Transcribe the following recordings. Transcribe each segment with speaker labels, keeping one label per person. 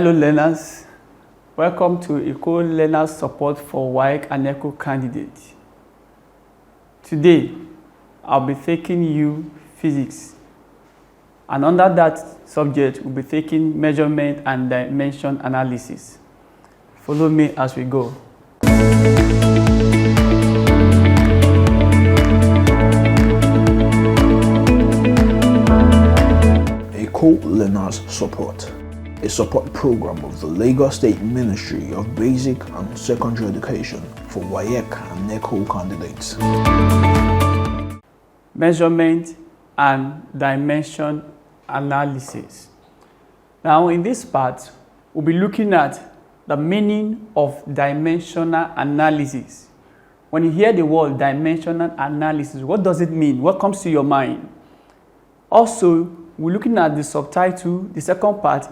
Speaker 1: Hello learners, welcome to Eko Learners Support for WAEC and NECO candidates. Today, I'll be taking you physics, and under that subject, we'll be taking measurement and dimension analysis. Follow me as we go.
Speaker 2: Eko Learners Support, a support program of the Lagos State Ministry of Basic and Secondary Education for WAEC and NECO candidates.
Speaker 1: Measurement and dimension analysis. Now in this part, we'll be looking at the meaning of dimensional analysis. When you hear the word dimensional analysis, what does it mean? What comes to your mind? Also, we're looking at the subtitle, the second part.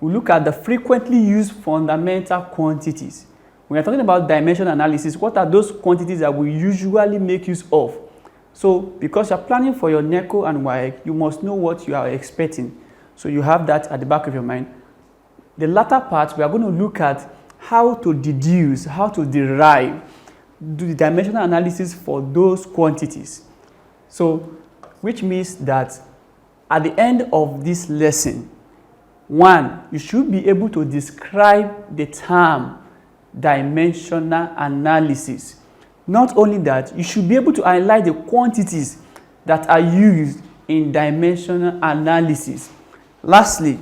Speaker 1: We look at the frequently used fundamental quantities. When we're talking about dimension analysis, what are those quantities that we usually make use of? So, because you're planning for your NECO and WAEC, you must know what you are expecting. So you have that at the back of your mind. The latter part, we are going to look at how to deduce, how to derive, do the dimensional analysis for those quantities. So, which means that at the end of this lesson, one, you should be able to describe the term dimensional analysis. Not only that, you should be able to highlight the quantities that are used in dimensional analysis. Lastly,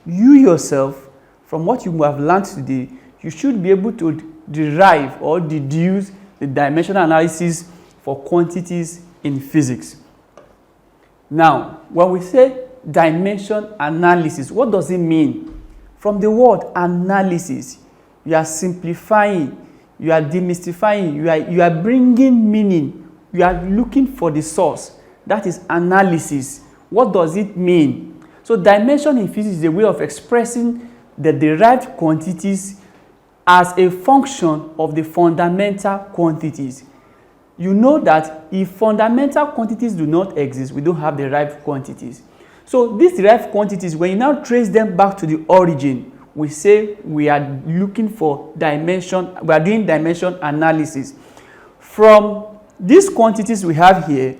Speaker 1: you yourself, from what you have learned today, you should be able to derive or deduce the dimensional analysis for quantities in physics. Now, when we say dimension analysis, what does it mean? From the word analysis, you are simplifying, you are demystifying, you are bringing meaning, you are looking for the source. That is analysis. What does it mean? So dimension in physics is a way of expressing the derived quantities as a function of the fundamental quantities. You know that if fundamental quantities do not exist, we don't have derived quantities. So these derived quantities, when you now trace them back to the origin, we say we are looking for dimension, we are doing dimension analysis. From these quantities we have here,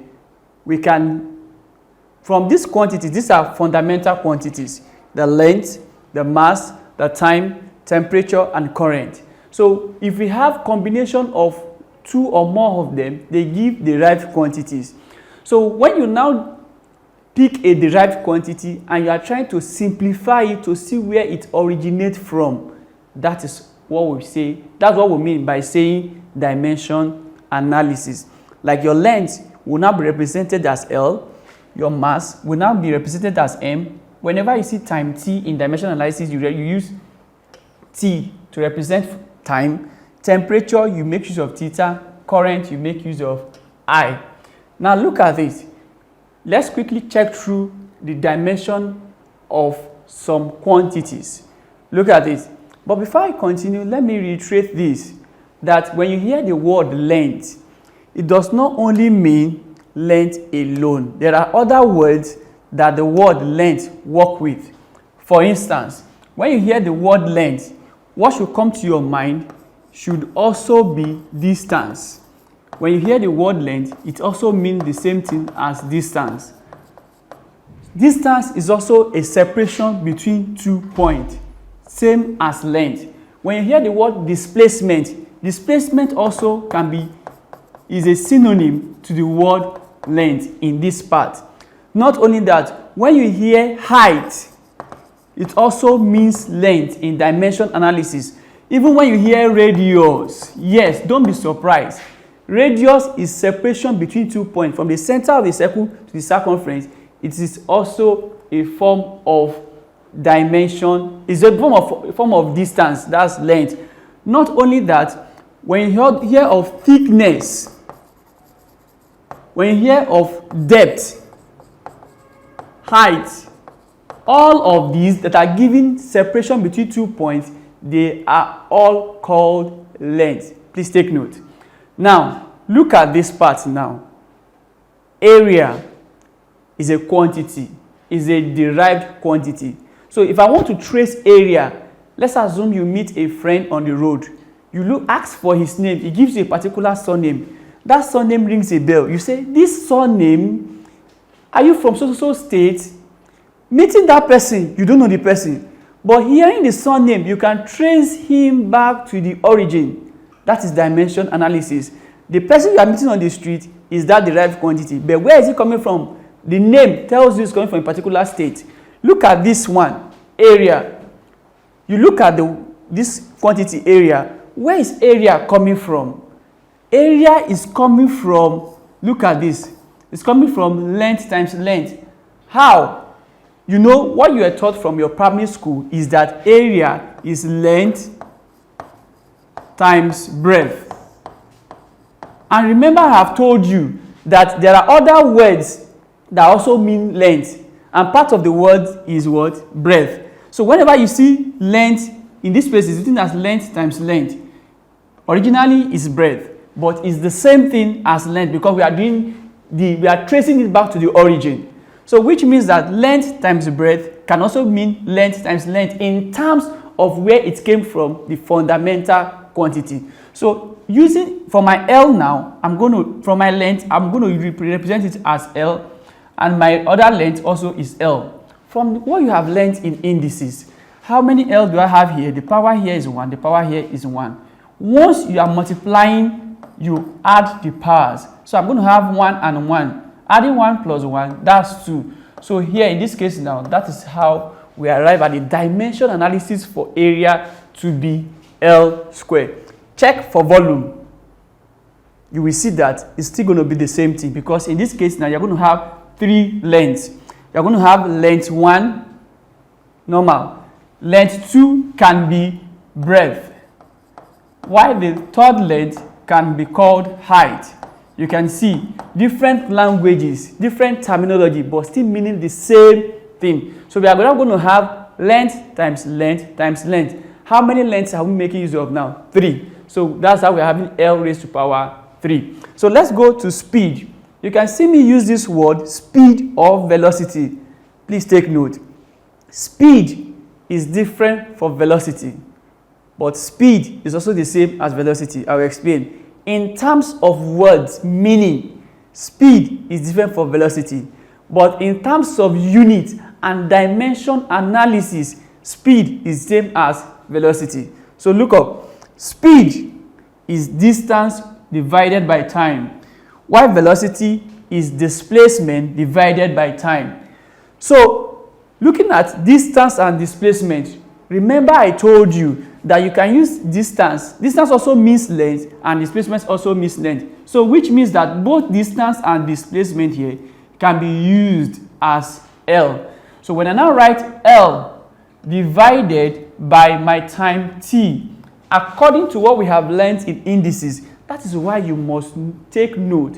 Speaker 1: from these quantities, these are fundamental quantities: the length, the mass, the time, temperature, and current. So if we have combination of two or more of them, they give derived quantities. So when you now pick a derived quantity and you are trying to simplify it to see where it originates from, that is what we say, that's what we mean by saying dimension analysis. Like your length will now be represented as L, your mass will now be represented as M. Whenever you see time T in dimension analysis, you use T to represent time. Temperature, you make use of theta. Current, you make use of I. Now look at this. Let's quickly check through the dimension of some quantities. Look at this. But before I continue, let me reiterate this, that when you hear the word length, it does not only mean length alone. There are other words that the word length work with. For instance, when you hear the word length, what should come to your mind should also be distance. When you hear the word length, it also means the same thing as distance. Distance is also a separation between 2 points, same as length. When you hear the word displacement, displacement also is a synonym to the word length in this part. Not only that, when you hear height, it also means length in dimension analysis. Even when you hear radius, yes, don't be surprised. Radius is separation between 2 points. From the center of the circle to the circumference, it is also a form of dimension. It's a form of distance, that's length. Not only that, when you hear of thickness, when you hear of depth, height, all of these that are giving separation between 2 points, they are all called length. Please take note. Now, look at this part now. Area is a quantity, is a derived quantity. So if I want to trace area, Let's assume you meet a friend on the road. You ask for his name. He gives you a particular surname. That surname rings a bell. You say, this surname, are you from so state? Meeting that person, you don't know the person. But hearing the surname, you can trace him back to the origin. That is dimension analysis. The person you are meeting on the street is that derived quantity. But where is it coming from? The name tells you it's coming from a particular state. Look at this one, area. You look at this quantity area. Where is area coming from? Area is coming from, look at this. It's coming from length times length. How? You know, what you are taught from your primary school is that area is length times breadth. And remember, I have told you that there are other words that also mean length. And part of the word is what? Breadth. So whenever you see length, in this place, it's written as length times length. Originally, it's breadth, but it's the same thing as length because we are tracing it back to the origin. So which means that length times breadth can also mean length times length in terms of where it came from, the fundamental quantity. So using for my L now, from my length, I'm going to represent it as L, and my other length also is L. From what you have learned in indices, how many L do I have here? The power here is 1, the power here is 1. Once you are multiplying, you add the powers. So I'm going to have 1 and 1. Adding 1 plus 1, that's 2. So here in this case now, that is how we arrive at the dimension analysis for area to be L squared. Check for volume. You will see that it's still going to be the same thing because in this case now, you're going to have 3 lengths. You're going to have length 1, normal. Length 2 can be breadth, while the third length can be called height. You can see different languages, different terminology, but still meaning the same thing. So we are going to have length times length times length. How many lengths are we making use of now? 3. So that's how we're having L raised to power 3. So let's go to speed. You can see me use this word, speed or velocity. Please take note. Speed is different from velocity, but speed is also the same as velocity. I will explain. In terms of words, meaning, speed is different from velocity. But in terms of unit and dimension analysis, speed is the same as velocity. So look up. Speed is distance divided by time, while velocity is displacement divided by time. So looking at distance and displacement, remember I told you that you can use distance. Distance also means length and displacement also means length. So which means that both distance and displacement here can be used as L. So when I now write L divided by my time T, according to what we have learned in indices, that is why you must take note.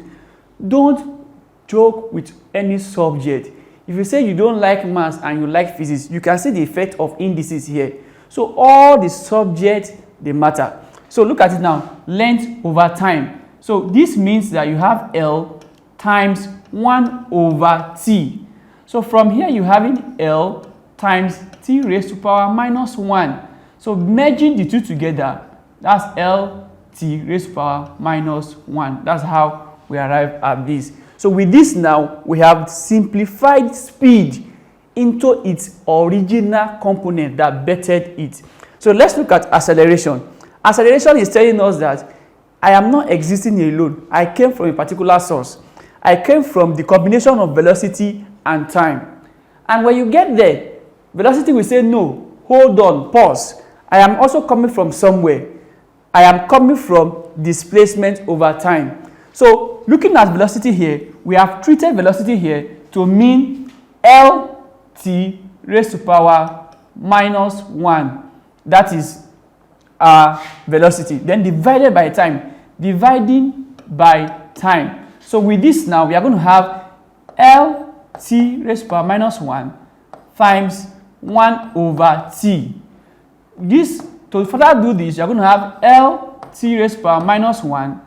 Speaker 1: Don't joke with any subject. If you say you don't like maths and you like physics, you can see the effect of indices here. So all the subjects, they matter. So look at it now, length over time. So this means that you have L times 1 over T. So from here you having L times T raised to power minus 1. So merging the two together, that's L T raised to power minus 1. That's how we arrive at this. So with this now, we have simplified speed into its original component that bettered it. So let's look at acceleration. Acceleration is telling us that I am not existing alone. I came from a particular source. I came from the combination of velocity and time. And when you get there, velocity will say, no, hold on, pause. I am also coming from somewhere. I am coming from displacement over time. So looking at velocity here, we have treated velocity here to mean Lt raised to power minus 1. That is our velocity. Then divided by time. Dividing by time. So with this now, we are going to have Lt raised to power minus 1 times 1 over t. This, to further do this, you are going to have Lt raised to power minus 1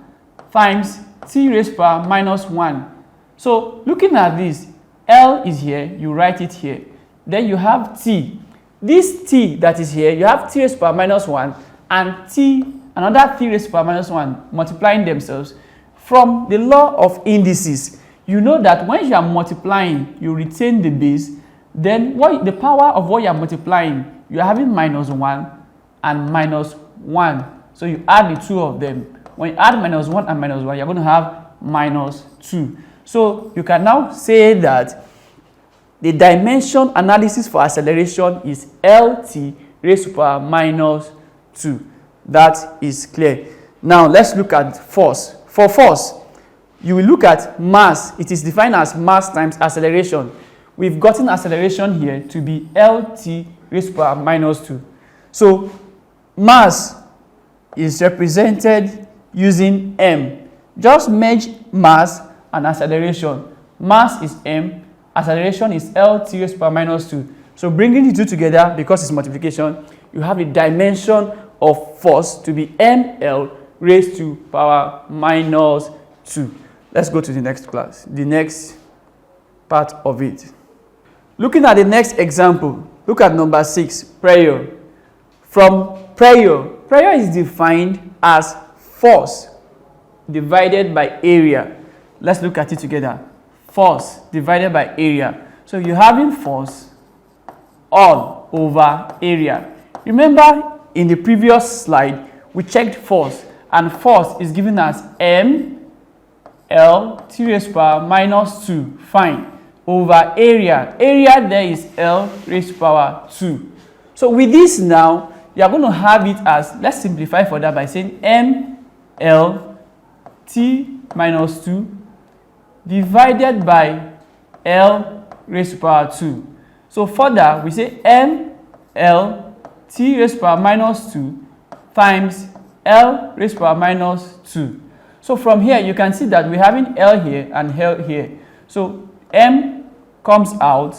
Speaker 1: times t raised to power minus 1. So looking at this, L is here, you write it here. Then you have t. this t that is here, you have t raised to the power minus 1 and t, another t raised to the power minus 1 multiplying themselves. From the law of indices, you know that when you are multiplying, you retain the base. Then the power of what you are multiplying, you are having minus 1 and minus 1. So you add the two of them. When you add minus 1 and minus 1, you are going to have minus 2. So you can now say that the dimension analysis for acceleration is LT raised to the power minus 2. That is clear. Now let's look at force. For force, you will look at mass. It is defined as mass times acceleration. We've gotten acceleration here to be LT raised to the power minus 2. So mass is represented using m. Just merge mass and acceleration. Mass is m, acceleration is LT raised to the power minus 2. So bringing the two together, because it's multiplication, you have the dimension of force to be ml raised to power minus 2. Let's go to the next class, the next part of it. Looking at the next example, look at number 6, pressure. From pressure is defined as force divided by area. Let's look at it together. Force divided by area. So you're having force all over area. Remember in the previous slide, we checked force, and force is given as m L t raised to the power minus 2, fine, over area. Area there is L raised to the power 2. So with this now, you are going to have it as, let's simplify for that by saying m L t minus 2 divided by L raised to the power 2. So further, we say m L t raised to the power minus 2 times L raised to the power minus 2. So from here, you can see that we're having L here and L here. So m comes out.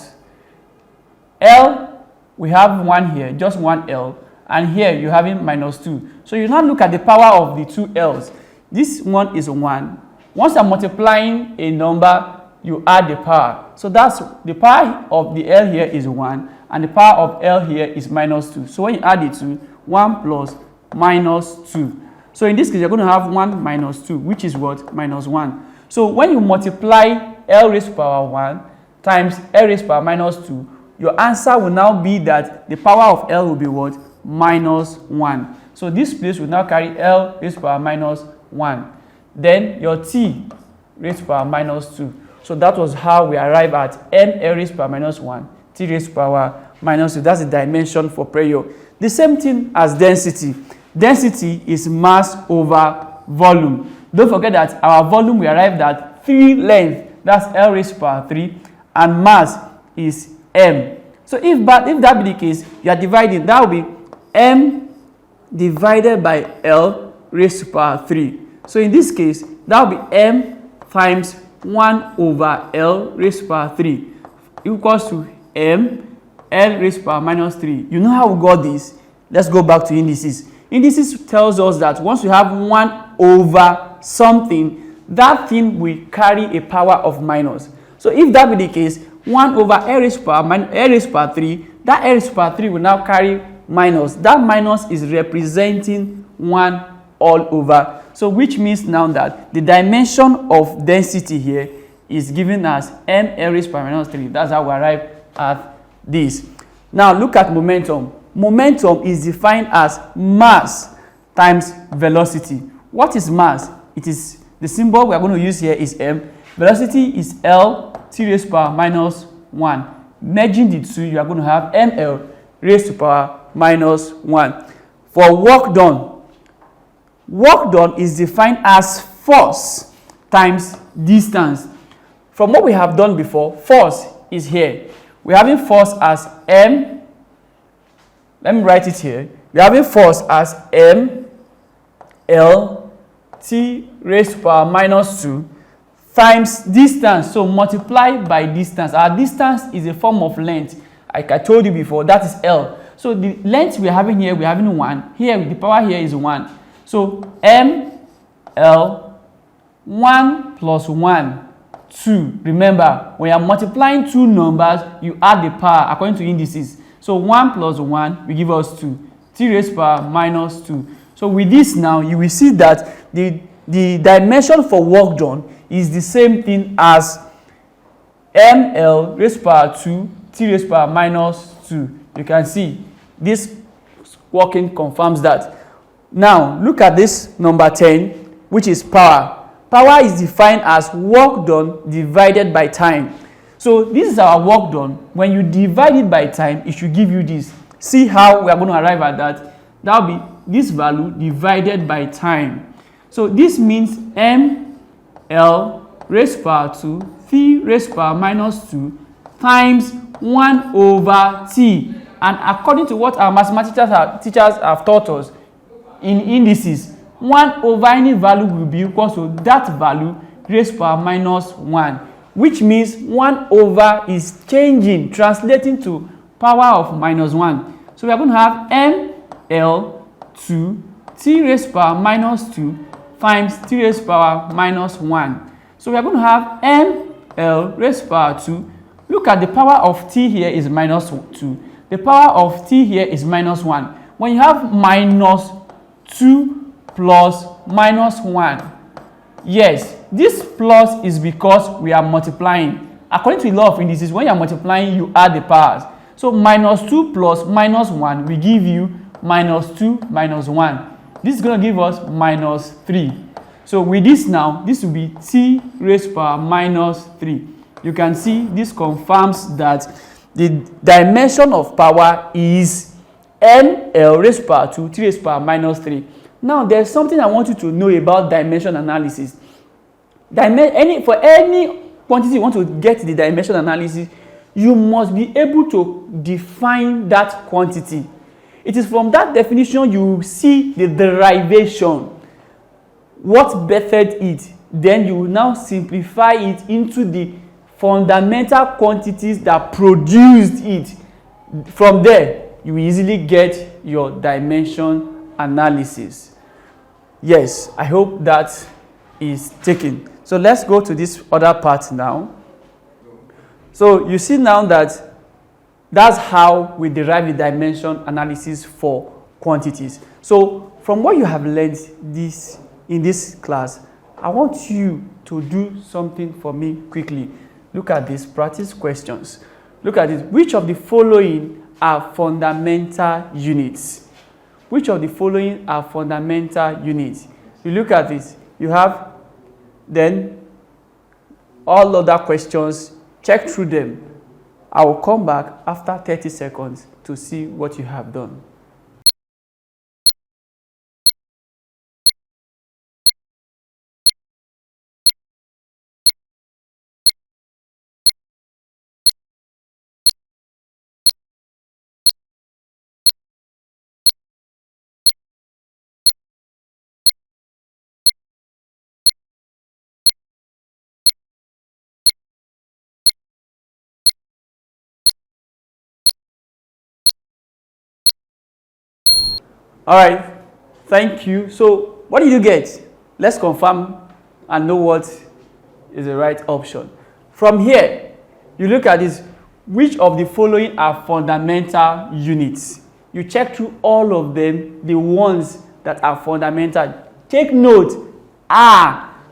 Speaker 1: L, we have 1 here, just 1 L. And here, you're having minus 2. So you now look at the power of the two L's. This one is 1. Once you're multiplying a number, you add the power. So that's the power of the L here is 1. And the power of L here is minus 2. So when you add the two, 1 plus minus 2. So in this case, you're going to have 1 minus 2, which is what? Minus 1. So when you multiply L raised to the power 1 times L raised to the power minus 2, your answer will now be that the power of L will be what? Minus 1. So this place will now carry L raised to the power minus 1. Then your T raised to the power minus 2. So that was how we arrive at m L raised to the power minus 1, T raised to the power minus 2. That's the dimension for pressure. The same thing as density. Density is mass over volume. Don't forget that our volume we arrived at 3 length. That's L raised to the power 3. And mass is m. So if that be the case, you are dividing. That will be m divided by L raised to the power 3. So in this case, that will be m times 1 over L raised to the power 3 equals to m L raised to the power minus 3. You know how we got this? Let's go back to indices. Indices tells us that once you have 1 over something, that thing will carry a power of minus. So if that be the case, 1 over L raised to the power 3, that L raised to the power 3 will now carry minus. That minus is representing 1 all over. So which means now that the dimension of density here is given as m L raised to the power minus 3. That's how we arrive at this. Now look at momentum. Momentum is defined as mass times velocity. What is mass? It is the symbol we are going to use here is m. Velocity is L t raised to the power minus 1. Merging the two, you are going to have ml raised to the power minus 1. For work done is defined as force times distance. From what we have done before, force is here. We're having force as m. Let me write it here. We're having force as m L t raised to the power minus 2 times distance. So multiply by distance. Our distance is a form of length. Like I told you before, that is L. So the length we're having here, we're having 1. Here, the power here is 1. So m L 1 plus 1, 2. Remember, when you're multiplying two numbers, you add the power according to indices. So 1 plus 1 will give us 2. T raised power minus 2. So with this now, you will see that the dimension for work done is the same thing as ml raised power 2 t raised power minus 2. You can see this working confirms that. Now look at this number 10, which is power. Power is defined as work done divided by time. So this is our work done. When you divide it by time, it should give you this. See how we are going to arrive at that. That will be this value divided by time. So this means ml raised power 2 t raised power minus 2 times 1 over t. And according to what our mathematical teachers have taught us in indices, 1 over any value will be equal to that value raised power minus 1, which means 1 over is changing, translating to power of minus 1. So we are going to have ml 2 t raised power minus 2 times t raised power minus 1. So we are going to have ml raised power 2. Look at the power of t here is minus 2. The power of t here is minus 1. When you have minus 2 plus minus 1, yes, this plus is because we are multiplying. According to the law of indices, when you are multiplying, you add the powers. So minus 2 plus minus 1 will give you minus 2 minus 1. This is going to give us minus 3. So with this now, this will be t raised power minus 3. You can see this confirms that the dimension of power is ml raised power 2 t raised power minus 3. Now there's something I want you to know about dimension analysis. For any quantity you want to get the dimension analysis, you must be able to define that quantity. It is from that definition you see the derivation, what bettered it. Then you will now simplify it into the fundamental quantities that produced it. From there, you will easily get your dimension analysis. Yes, I hope that is taken. So let's go to this other part now. So you see now that that's how we derive the dimension analysis for quantities. So from what you have learned in this class, I want you to do something for me quickly. Look at these practice questions. Look at this. Which of the following are fundamental units? Which of the following are fundamental units? You look at this. You have then all other questions. Check through them. I will come back after 30 seconds to see what you have done. All right, thank you. So what did you get? Let's confirm and know what is the right option. From here, you look at this. Which of the following are fundamental units? You check through all of them, the ones that are fundamental. Take note,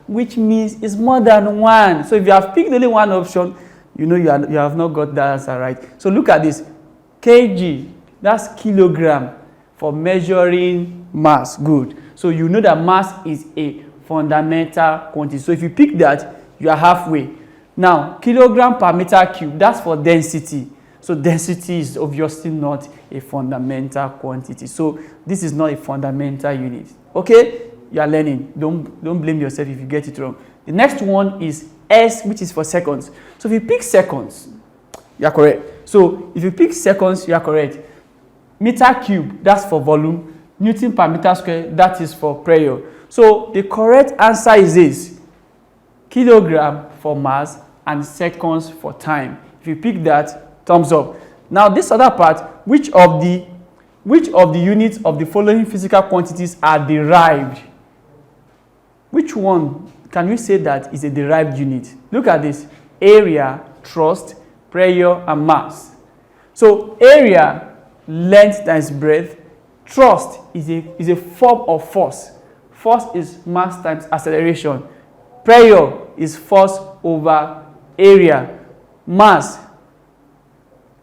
Speaker 1: which means it's more than one. So if you have picked only one option, you know you have not got that answer right. So look at this. kg, that's kilogram. For measuring mass. Good. So you know that mass is a fundamental quantity. So if you pick that, you are halfway. Now, kilogram per meter cube, that's for density. So density is obviously not a fundamental quantity. So this is not a fundamental unit. Okay? You are learning. Don't blame yourself if you get it wrong. The next one is S, which is for seconds. So if you pick seconds, you are correct. So if you pick seconds, you are correct. Meter cube, that's for volume. Newton per meter square, that is for pressure. So the correct answer is this: kilogram for mass and seconds for time. If you pick that, thumbs up. Now this other part, which of the units of the following physical quantities are derived? Which one can we say that is a derived unit? Look at this: area, thrust, pressure, and mass. So area, length times breadth. Thrust is a form of force. Force is mass times acceleration. Pressure is force over area. Mass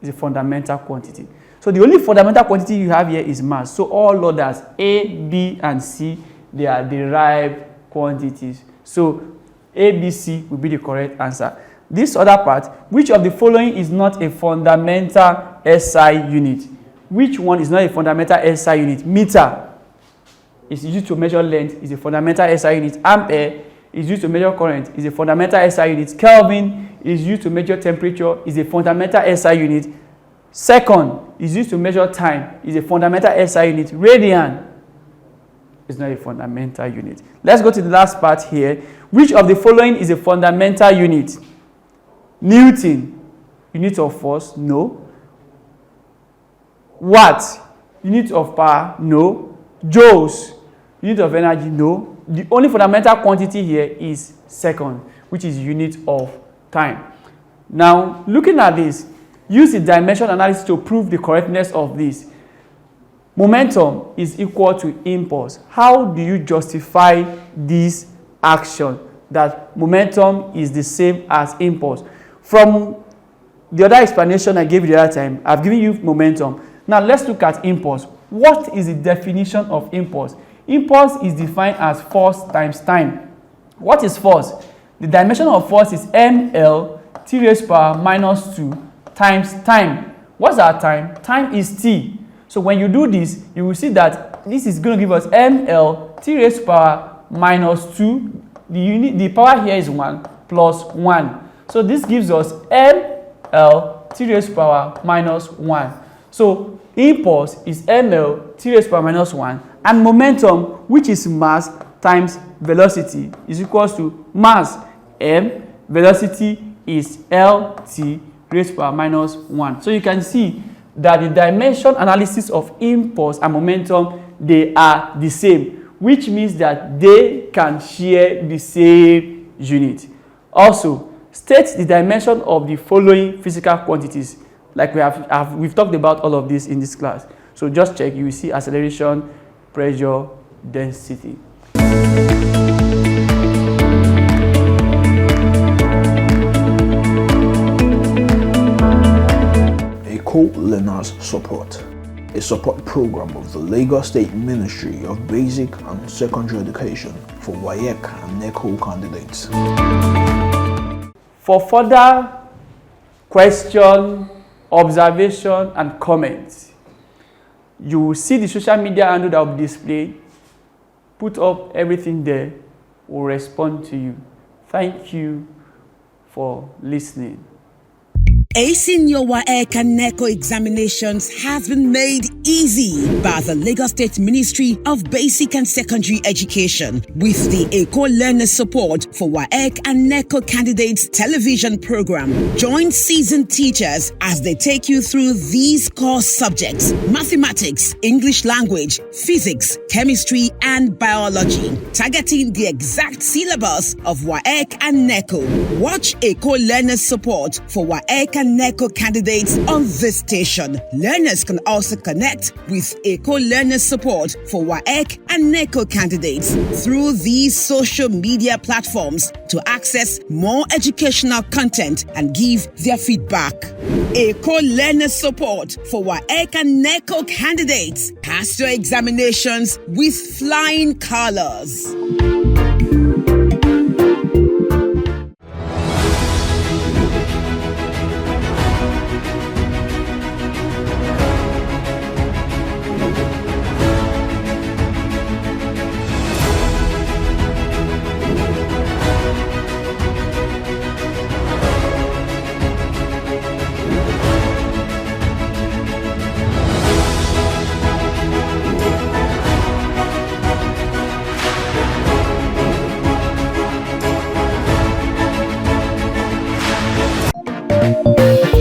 Speaker 1: is a fundamental quantity. So the only fundamental quantity you have here is mass. So all others, A, B, and C, they are derived quantities. So A, B, C will be the correct answer. This other part, which of the following is not a fundamental SI unit? Which one is not a fundamental SI unit? Meter is used to measure length, is a fundamental SI unit. Ampere is used to measure current, is a fundamental SI unit. Kelvin is used to measure temperature, is a fundamental SI unit. Second is used to measure time, is a fundamental SI unit. Radian is not a fundamental unit. Let's go to the last part here. Which of the following is a fundamental unit? Newton, unit of force, no. Watt, unit of power, no. Joules, unit of energy, no. The only fundamental quantity here is second, which is unit of time. Now, looking at this, use the dimension analysis to prove the correctness of this. Momentum is equal to impulse. How do you justify this action that momentum is the same as impulse? From the other explanation I gave you the other time, I've given you momentum. Now let's look at impulse. What is the definition of impulse? Impulse is defined as force times time. What is force? The dimension of force is ml t raised to power minus 2 times time. What's our time? Time is t. So when you do this, you will see that this is going to give us ml t raised to power minus 2. The power here is 1 plus 1. So this gives us ml t raised to power minus 1. So impulse is ml t raised to power minus 1, and momentum, which is mass times velocity, is equals to mass m, velocity is lt raised to power minus 1. So you can see that the dimension analysis of impulse and momentum, they are the same, which means that they can share the same unit. Also, state the dimension of the following physical quantities. Like we've talked about all of this in this class. So just check, you will see acceleration, pressure, density.
Speaker 2: Eko Learners Support, a support program of the Lagos State Ministry of Basic and Secondary Education for WAEC and NECO candidates. For further question, observation, and comments, you will see the social media handle that will be displayed. Put up everything there. We'll respond to you. Thank you for listening.
Speaker 3: Acing your WAEC and NECO examinations has been made easy by the Lagos State Ministry of Basic and Secondary Education with the Eko Learners Support for WAEC and NECO candidates television program. Join seasoned teachers as they take you through these core subjects: mathematics, English language, physics, chemistry, and biology, targeting the exact syllabus of WAEC and NECO. Watch Eko Learners Support for WAEC and NECO candidates on this station. Learners can also connect with Eko Learners Support for WAEC and NECO candidates through these social media platforms to access more educational content and give their feedback. Eko Learners Support for WAEC and NECO candidates. Pass your examinations with flying colors.
Speaker 4: Thank you.